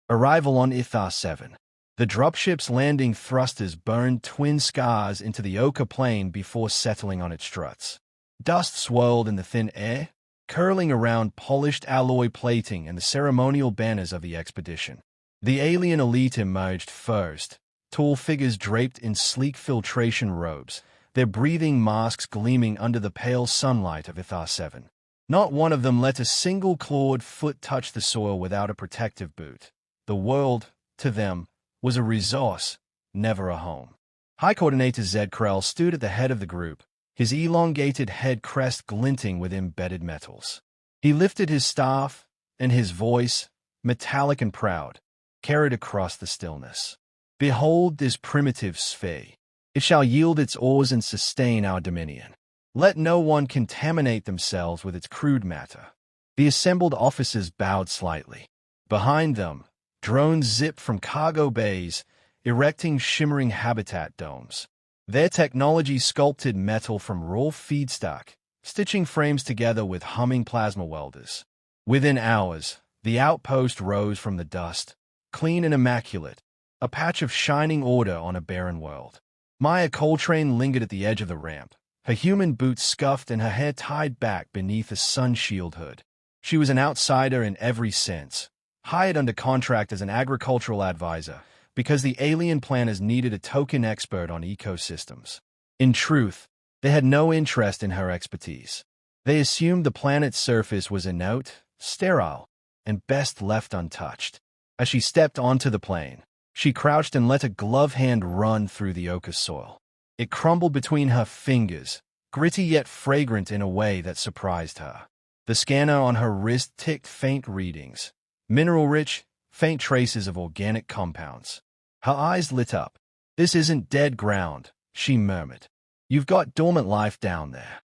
Arrival on Ithar 7. The dropship's landing thrusters burned twin scars into the ochre plain before settling on its struts. Dust swirled in the thin air, curling around polished alloy plating and the ceremonial banners of the expedition. The alien elite emerged first, tall figures draped in sleek filtration robes, their breathing masks gleaming under the pale sunlight of Ithar 7. Not one of them let a single clawed foot touch the soil without a protective boot. The world, to them, was a resource, never a home. High Coordinator Zed Krell stood at the head of the group, his elongated head crest glinting with embedded metals. He lifted his staff, and his voice, metallic and proud, carried across the stillness. Behold this primitive sphere. It shall yield its ores and sustain our dominion. Let no one contaminate themselves with its crude matter. The assembled officers bowed slightly. Behind them, drones zipped from cargo bays, erecting shimmering habitat domes. Their technology sculpted metal from raw feedstock, stitching frames together with humming plasma welders. Within hours, the outpost rose from the dust, clean and immaculate, a patch of shining order on a barren world. Maya Coltrane lingered at the edge of the ramp, her human boots scuffed and her hair tied back beneath a sun-shield hood. She was an outsider in every sense, hired under contract as an agricultural advisor because the alien planners needed a token expert on ecosystems. In truth, they had no interest in her expertise. They assumed the planet's surface was inert, sterile, and best left untouched. As she stepped onto the plane, she crouched and let a glove hand run through the ochre soil. It crumbled between her fingers, gritty yet fragrant in a way that surprised her. The scanner on her wrist ticked faint readings, mineral-rich, faint traces of organic compounds. Her eyes lit up. "This isn't dead ground," she murmured. "You've got dormant life down there."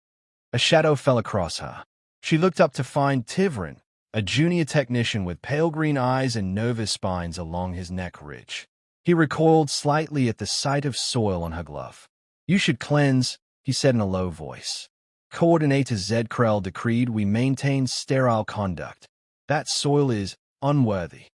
A shadow fell across her. She looked up to find Tivrin, a junior technician with pale green eyes and nervous spines along his neck ridge. He recoiled slightly at the sight of soil on her glove. "You should cleanse," he said in a low voice. Coordinator Zed Krell decreed we maintain sterile conduct. "That soil is unworthy."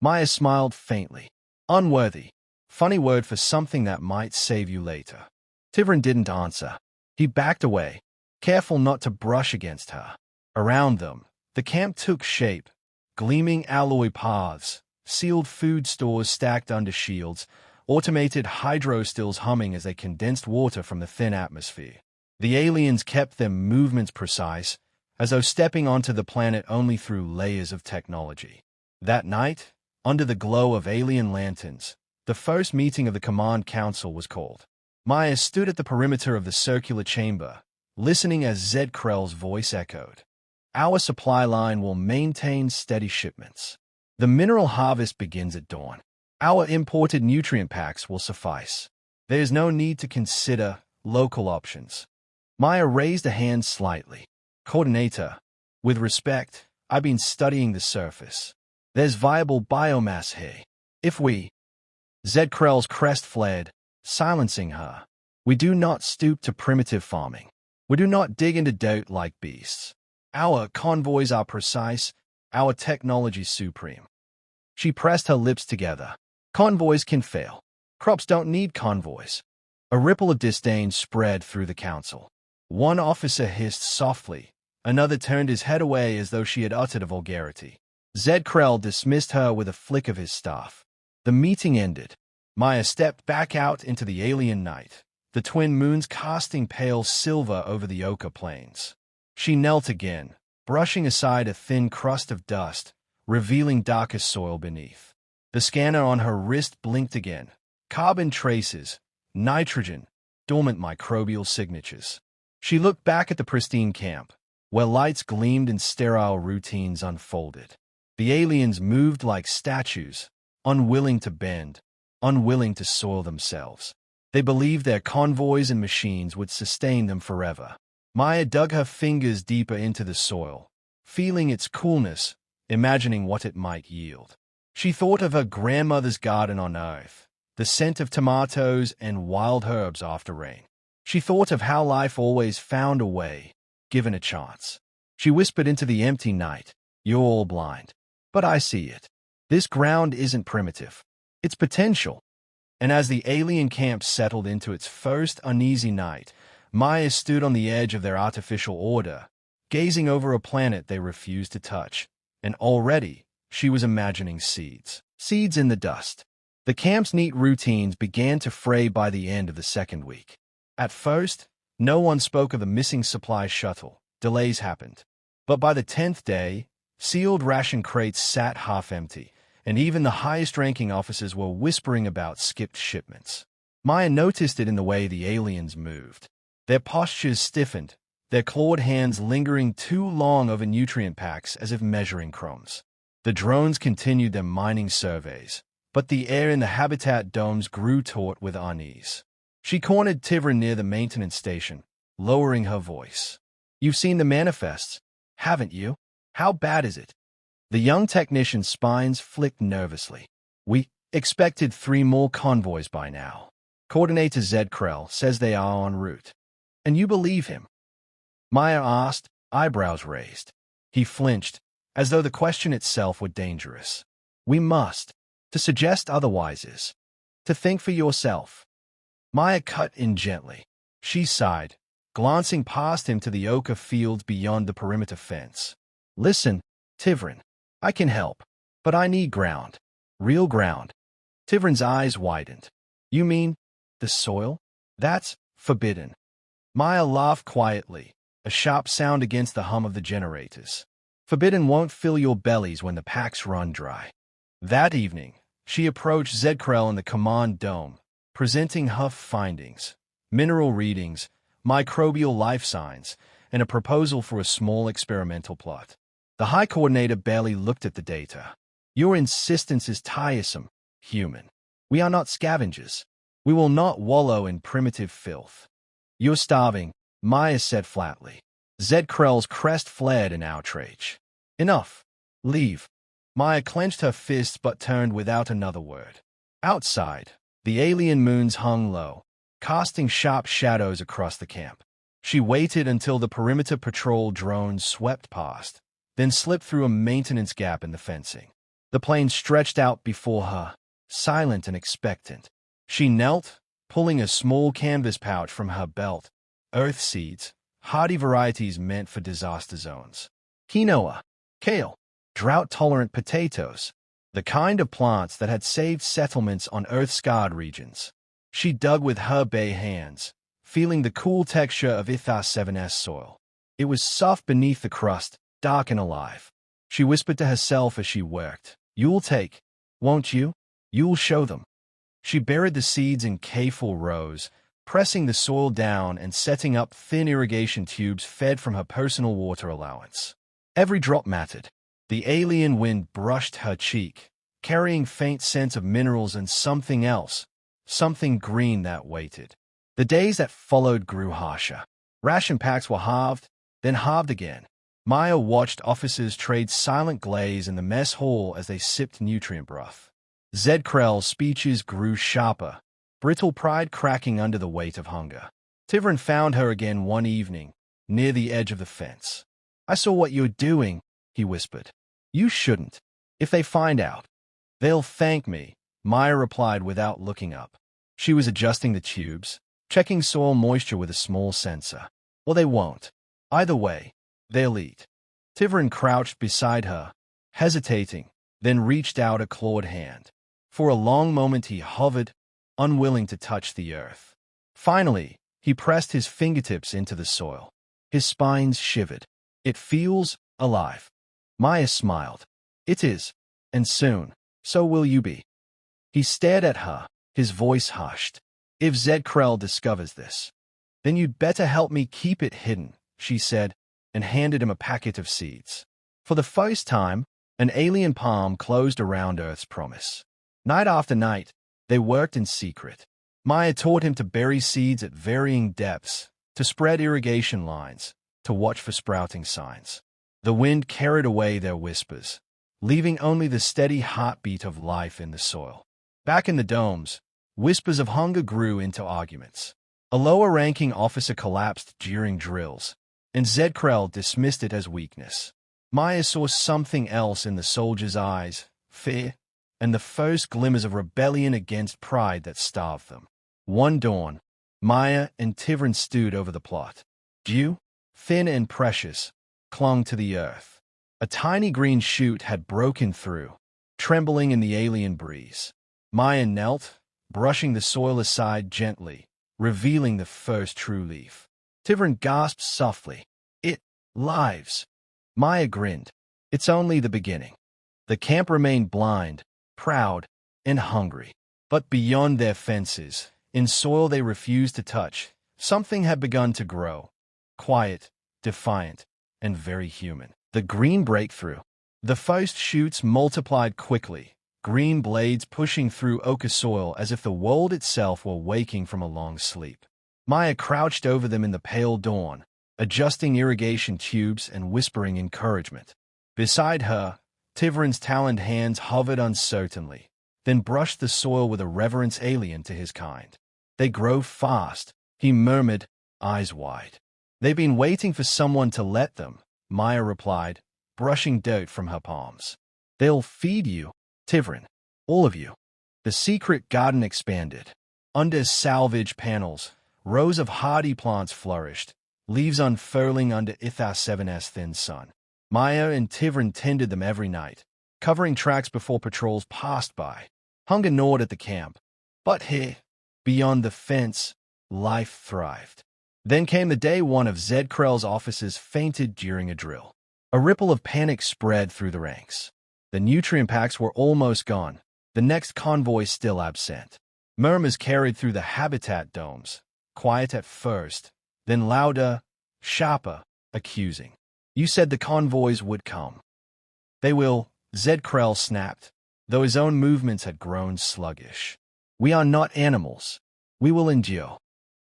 Maya smiled faintly. "Unworthy. Funny word for something that might save you later." Tivrin didn't answer. He backed away, careful not to brush against her. Around them, the camp took shape, gleaming alloy paths, sealed food stores stacked under shields, automated hydrostills humming as they condensed water from the thin atmosphere. The aliens kept their movements precise, as though stepping onto the planet only through layers of technology. That night, under the glow of alien lanterns, the first meeting of the Command Council was called. Maya stood at the perimeter of the circular chamber, listening as Zed Krell's voice echoed. "Our supply line will maintain steady shipments. The mineral harvest begins at dawn. Our imported nutrient packs will suffice. There is no need to consider local options." Maya raised a hand slightly. "Coordinator, with respect, I've been studying the surface. There's viable biomass here. If we—" Zed Krell's crest flared, silencing her. "We do not stoop to primitive farming. We do not dig into dirt like beasts. Our convoys are precise, our technology supreme." She pressed her lips together. "Convoys can fail. Crops don't need convoys." A ripple of disdain spread through the council. One officer hissed softly. Another turned his head away as though she had uttered a vulgarity. Zed Krell dismissed her with a flick of his staff. The meeting ended. Maya stepped back out into the alien night, the twin moons casting pale silver over the ochre plains. She knelt again, brushing aside a thin crust of dust, revealing darker soil beneath. The scanner on her wrist blinked again. Carbon traces, nitrogen, dormant microbial signatures. She looked back at the pristine camp, where lights gleamed and sterile routines unfolded. The aliens moved like statues, unwilling to bend, unwilling to soil themselves. They believed their convoys and machines would sustain them forever. Maya dug her fingers deeper into the soil, feeling its coolness, imagining what it might yield. She thought of her grandmother's garden on Earth, the scent of tomatoes and wild herbs after rain. She thought of how life always found a way, given a chance. She whispered into the empty night, "You're all blind, but I see it." This ground isn't primitive. It's potential. And as the alien camp settled into its first uneasy night, Maya stood on the edge of their artificial order, gazing over a planet they refused to touch. And already, she was imagining seeds. Seeds in the dust. The camp's neat routines began to fray by the end of the second week. At first, no one spoke of the missing supply shuttle. Delays happened. But by the 10th day, sealed ration crates sat half empty, and even the highest-ranking officers were whispering about skipped shipments. Maya noticed it in the way the aliens moved. Their postures stiffened, their clawed hands lingering too long over nutrient packs as if measuring crumbs. The drones continued their mining surveys, but the air in the habitat domes grew taut with unease. She cornered Tivrin near the maintenance station, lowering her voice. "You've seen the manifests, haven't you? How bad is it?" The young technician's spines flicked nervously. "We expected 3 more convoys by now. Coordinator Zed Krell says they are en route." "And you believe him?" Maya asked, eyebrows raised. He flinched, as though the question itself were dangerous. "We must. To suggest otherwise is to think for yourself." Maya cut in gently. She sighed, glancing past him to the ochre fields beyond the perimeter fence. "Listen, Tivrin. I can help, but I need ground. Real ground." Tivrin's eyes widened. "You mean the soil? That's forbidden." Maya laughed quietly, a sharp sound against the hum of the generators. "Forbidden won't fill your bellies when the packs run dry." That evening, she approached Zedkrell in the command dome, presenting her findings, mineral readings, microbial life signs, and a proposal for a small experimental plot. The High Coordinator barely looked at the data. "Your insistence is tiresome, human. We are not scavengers. We will not wallow in primitive filth." "You're starving," Maya said flatly. Zed Krell's crest flared in outrage. "Enough. Leave." Maya clenched her fists but turned without another word. Outside, the alien moons hung low, casting sharp shadows across the camp. She waited until the perimeter patrol drones swept past, then slipped through a maintenance gap in the fencing. The plane stretched out before her, silent and expectant. She knelt, pulling a small canvas pouch from her belt. Earth seeds, hardy varieties meant for disaster zones. Quinoa, kale, drought-tolerant potatoes, the kind of plants that had saved settlements on Earth-scarred regions. She dug with her bare hands, feeling the cool texture of Ithar 7's soil. It was soft beneath the crust, dark and alive. She whispered to herself as she worked, "You'll take, won't you? You'll show them." She buried the seeds in careful rows, pressing the soil down and setting up thin irrigation tubes fed from her personal water allowance. Every drop mattered. The alien wind brushed her cheek, carrying faint scents of minerals and something else, something green that waited. The days that followed grew harsher. Ration packs were halved, then halved again. Maya watched officers trade silent glaze in the mess hall as they sipped nutrient broth. Zed Krell's speeches grew sharper, brittle pride cracking under the weight of hunger. Tivrin found her again one evening, near the edge of the fence. "I saw what you were doing," he whispered. "You shouldn't. If they find out, they'll thank me," Maya replied without looking up. She was adjusting the tubes, checking soil moisture with a small sensor. "Or they won't. Either way, they'll eat." Tivrin crouched beside her, hesitating, then reached out a clawed hand. For a long moment he hovered, unwilling to touch the earth. Finally, he pressed his fingertips into the soil. His spines shivered. "It feels alive." Maya smiled. "It is, and soon, so will you be." He stared at her, his voice hushed. "If Zed Krell discovers this, then you'd better help me keep it hidden," she said, and handed him a packet of seeds. For the first time, an alien palm closed around Earth's promise. Night after night, they worked in secret. Maya taught him to bury seeds at varying depths, to spread irrigation lines, to watch for sprouting signs. The wind carried away their whispers, leaving only the steady heartbeat of life in the soil. Back in the domes, whispers of hunger grew into arguments. A lower-ranking officer collapsed during drills, and Zed Krell dismissed it as weakness. Maya saw something else in the soldier's eyes, fear, and the first glimmers of rebellion against pride that starved them. One dawn, Maya and Tivran stood over the plot. Dew, thin and precious, clung to the earth. A tiny green shoot had broken through, trembling in the alien breeze. Maya knelt, brushing the soil aside gently, revealing the first true leaf. Tivran gasped softly. It lives. Maya grinned. It's only the beginning. The camp remained blind, proud, and hungry. But beyond their fences, in soil they refused to touch, something had begun to grow. Quiet, defiant, and very human. The green breakthrough. The first shoots multiplied quickly, green blades pushing through ochre soil as if the world itself were waking from a long sleep. Maya crouched over them in the pale dawn, adjusting irrigation tubes and whispering encouragement. Beside her, Tivran's taloned hands hovered uncertainly, then brushed the soil with a reverence alien to his kind. They grow fast, he murmured, eyes wide. They've been waiting for someone to let them, Maya replied, brushing dirt from her palms. They'll feed you, Tivran, all of you. The secret garden expanded. Under salvage panels, rows of hardy plants flourished, leaves unfurling under Ithar 7's thin sun. Maya and Tivran tended them every night, covering tracks before patrols passed by. Hunger gnawed at the camp. But here, beyond the fence, life thrived. Then came the day one of Zed Krell's officers fainted during a drill. A ripple of panic spread through the ranks. The nutrient packs were almost gone, the next convoy still absent. Murmurs carried through the habitat domes, quiet at first, then louder, sharper, accusing. You said the convoys would come. They will, Zed Krell snapped, though his own movements had grown sluggish. We are not animals. We will endure.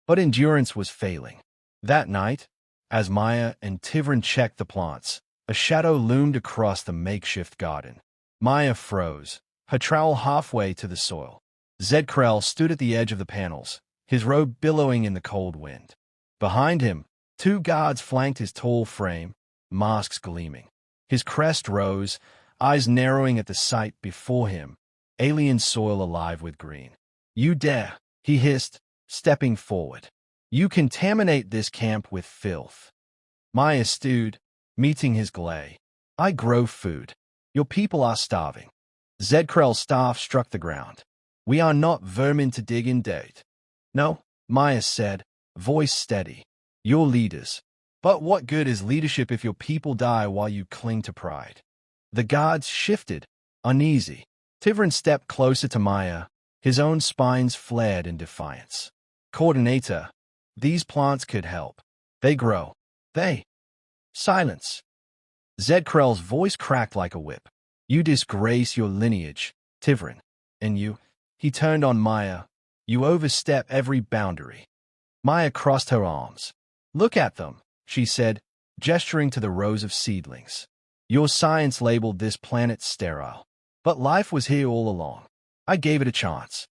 But endurance was failing. That night, as Maya and Tivran checked the plants, a shadow loomed across the makeshift garden. Maya froze, her trowel halfway to the soil. Zed Krell stood at the edge of the panels, his robe billowing in the cold wind. Behind him, two guards flanked his tall frame, masks gleaming. His crest rose, eyes narrowing at the sight before him, alien soil alive with green. You dare, he hissed, stepping forward. You contaminate this camp with filth. Maya stewed, meeting his glare. I grow food. Your people are starving. Zed Krell's staff struck the ground. We are not vermin to dig in dirt. No, Maya said, voice steady. You're leaders. But what good is leadership if your people die while you cling to pride? The guards shifted, uneasy. Tivran stepped closer to Maya, his own spines flared in defiance. Coordinator, these plants could help. They grow. They. Silence. Zed Krell's voice cracked like a whip. You disgrace your lineage, Tivran. And you, he turned on Maya, you overstep every boundary. Maya crossed her arms. Look at them, she said, gesturing to the rows of seedlings. Your science labeled this planet sterile. But life was here all along. I gave it a chance.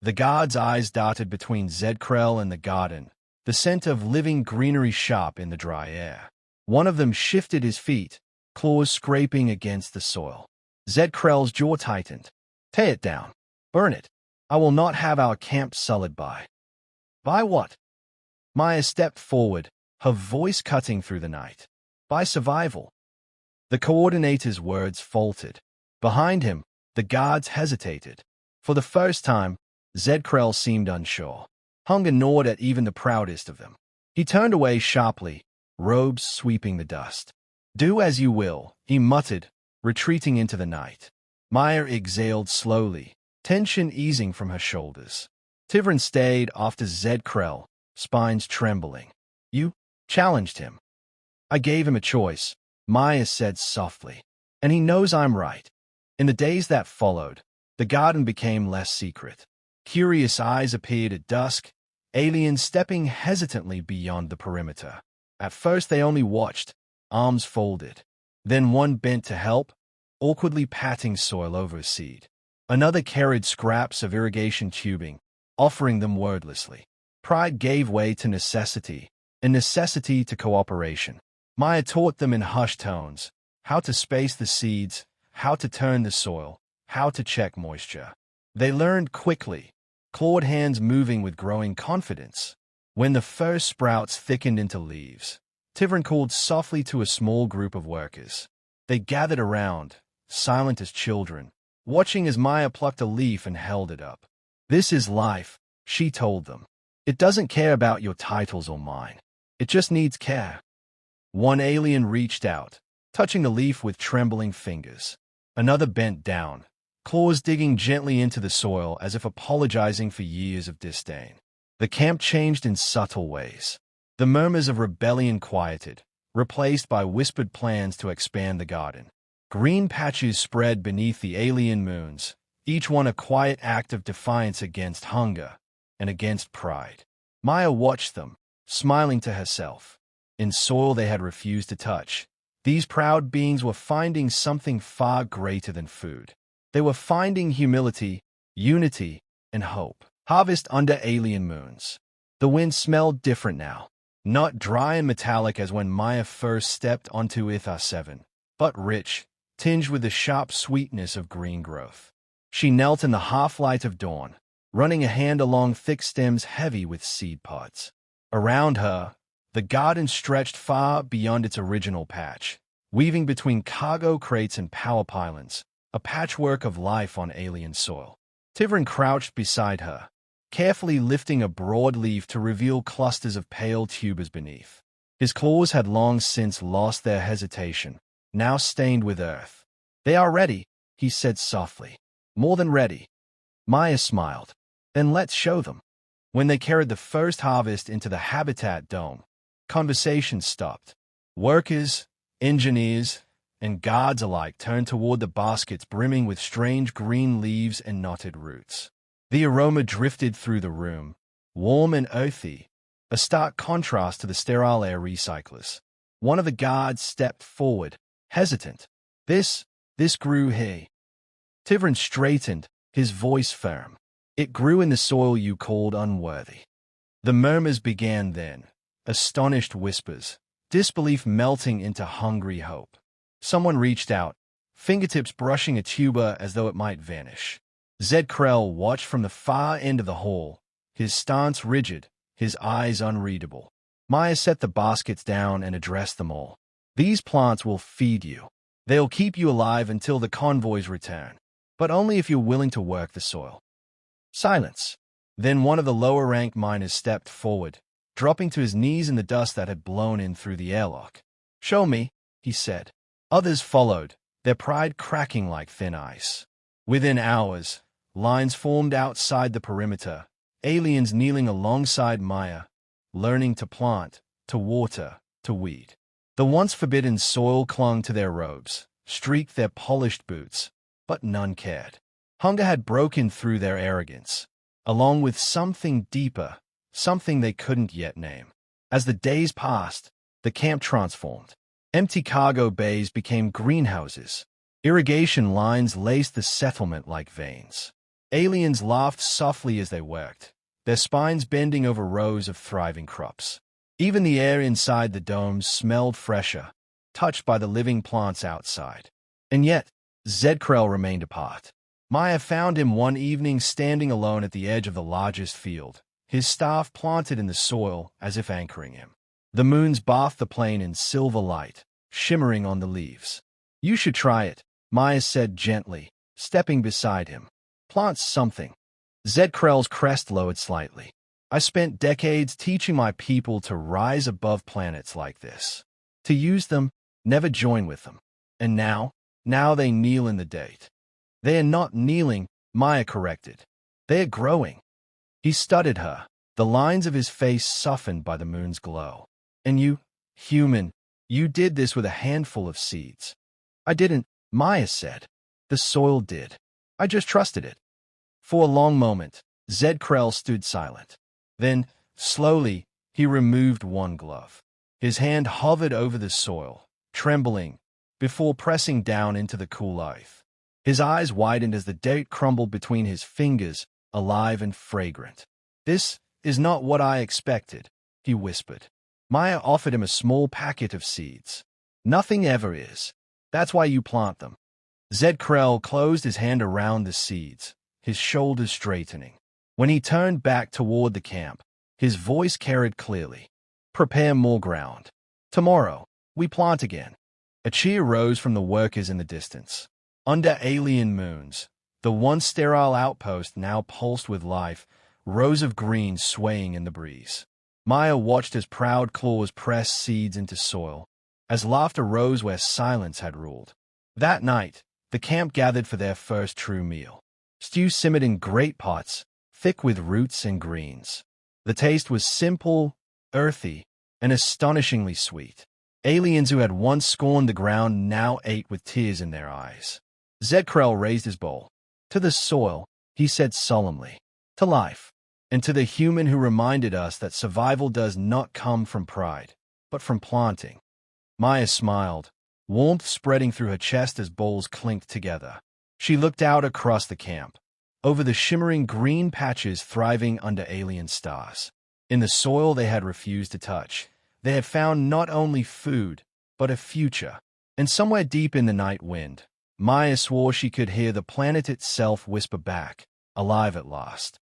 The guard's eyes darted between Zed Krell and the garden, the scent of living greenery sharp in the dry air. One of them shifted his feet, claws scraping against the soil. Zed Krell's jaw tightened. Tear it down. Burn it. I will not have our camp sullied by. By what? Maya stepped forward, her voice cutting through the night. By survival. The coordinator's words faltered. Behind him, the guards hesitated. For the first time, Zed Krell seemed unsure. Hunger gnawed at even the proudest of them. He turned away sharply, robes sweeping the dust. Do as you will, he muttered, retreating into the night. Maya exhaled slowly, tension easing from her shoulders. Tivran stayed after Zed Krell, spines trembling. You challenged him. I gave him a choice, Maya said softly. And he knows I'm right. In the days that followed, the garden became less secret. Curious eyes appeared at dusk, aliens stepping hesitantly beyond the perimeter. At first they only watched, arms folded. Then one bent to help, awkwardly patting soil over a seed. Another carried scraps of irrigation tubing, offering them wordlessly. Pride gave way to necessity, and necessity to cooperation. Maya taught them in hushed tones how to space the seeds, how to turn the soil, how to check moisture. They learned quickly, clawed hands moving with growing confidence. When the first sprouts thickened into leaves, Tivran called softly to a small group of workers. They gathered around, silent as children, watching as Maya plucked a leaf and held it up. "This is life," she told them. "It doesn't care about your titles or mine. It just needs care." One alien reached out, touching the leaf with trembling fingers. Another bent down, claws digging gently into the soil as if apologizing for years of disdain. The camp changed in subtle ways. The murmurs of rebellion quieted, replaced by whispered plans to expand the garden. Green patches spread beneath the alien moons, each one a quiet act of defiance against hunger and against pride. Maya watched them, smiling to herself. In soil they had refused to touch, these proud beings were finding something far greater than food. They were finding humility, unity, and hope. Harvest under alien moons. The wind smelled different now. Not dry and metallic as when Maya first stepped onto Ithar 7, but rich, tinged with the sharp sweetness of green growth. She knelt in the half-light of dawn, running a hand along thick stems heavy with seed pods. Around her, the garden stretched far beyond its original patch, weaving between cargo crates and power pylons, a patchwork of life on alien soil. Tivran crouched beside her, carefully lifting a broad leaf to reveal clusters of pale tubers beneath. His claws had long since lost their hesitation, now stained with earth. "They are ready," he said softly. "More than ready." Maya smiled. "Then let's show them." When they carried the first harvest into the habitat dome, conversation stopped. Workers, engineers, and guards alike turned toward the baskets brimming with strange green leaves and knotted roots. The aroma drifted through the room, warm and earthy, a stark contrast to the sterile air recyclers. One of the guards stepped forward, hesitant. This grew here." Tivran straightened, his voice firm. "It grew in the soil you called unworthy." The murmurs began then, astonished whispers, disbelief melting into hungry hope. Someone reached out, fingertips brushing a tuber as though it might vanish. Zed Krell watched from the far end of the hall, his stance rigid, his eyes unreadable. Maya set the baskets down and addressed them all. "These plants will feed you. They'll keep you alive until the convoys return, but only if you're willing to work the soil." Silence. Then one of the lower-ranked miners stepped forward, dropping to his knees in the dust that had blown in through the airlock. "Show me," he said. Others followed, their pride cracking like thin ice. Within hours, lines formed outside the perimeter, aliens kneeling alongside Maya, learning to plant, to water, to weed. The once forbidden soil clung to their robes, streaked their polished boots, but none cared. Hunger had broken through their arrogance, along with something deeper, something they couldn't yet name. As the days passed, the camp transformed. Empty cargo bays became greenhouses. Irrigation lines laced the settlement like veins. Aliens laughed softly as they worked, their spines bending over rows of thriving crops. Even the air inside the domes smelled fresher, touched by the living plants outside. And yet, Zedkrel remained apart. Maya found him one evening standing alone at the edge of the largest field, his staff planted in the soil as if anchoring him. The moons bathed the plain in silver light, shimmering on the leaves. "You should try it," Maya said gently, stepping beside him. "Plant something." Zedkrel's crest lowered slightly. "I spent decades teaching my people to rise above planets like this. To use them, never join with them. And now they kneel in the dirt." "They are not kneeling," Maya corrected. "They are growing." He studied her, the lines of his face softened by the moon's glow. "And you, human, you did this with a handful of seeds." "I didn't," Maya said. "The soil did. I just trusted it." For a long moment, Zed Krell stood silent. Then, slowly, he removed one glove. His hand hovered over the soil, trembling, before pressing down into the cool earth. His eyes widened as the dirt crumbled between his fingers, alive and fragrant. "This is not what I expected," he whispered. Maya offered him a small packet of seeds. "Nothing ever is. That's why you plant them." Zed Krell closed his hand around the seeds, his shoulders straightening. When he turned back toward the camp, his voice carried clearly. Prepare more ground. Tomorrow, we plant again. A cheer rose from the workers in the distance. Under alien moons, the once sterile outpost now pulsed with life, rows of green swaying in the breeze. Maya watched as proud claws pressed seeds into soil, as laughter rose where silence had ruled. That night, the camp gathered for their first true meal. Stew simmered in great pots, thick with roots and greens. The taste was simple, earthy, and astonishingly sweet. Aliens who had once scorned the ground now ate with tears in their eyes. Zedkrel raised his bowl. To the soil, he said solemnly. To life, and to the human who reminded us that survival does not come from pride, but from planting. Maya smiled, warmth spreading through her chest as bowls clinked together. She looked out across the camp, over the shimmering green patches thriving under alien stars. In the soil they had refused to touch, they had found not only food, but a future. And somewhere deep in the night wind, Maya swore she could hear the planet itself whisper back, alive at last.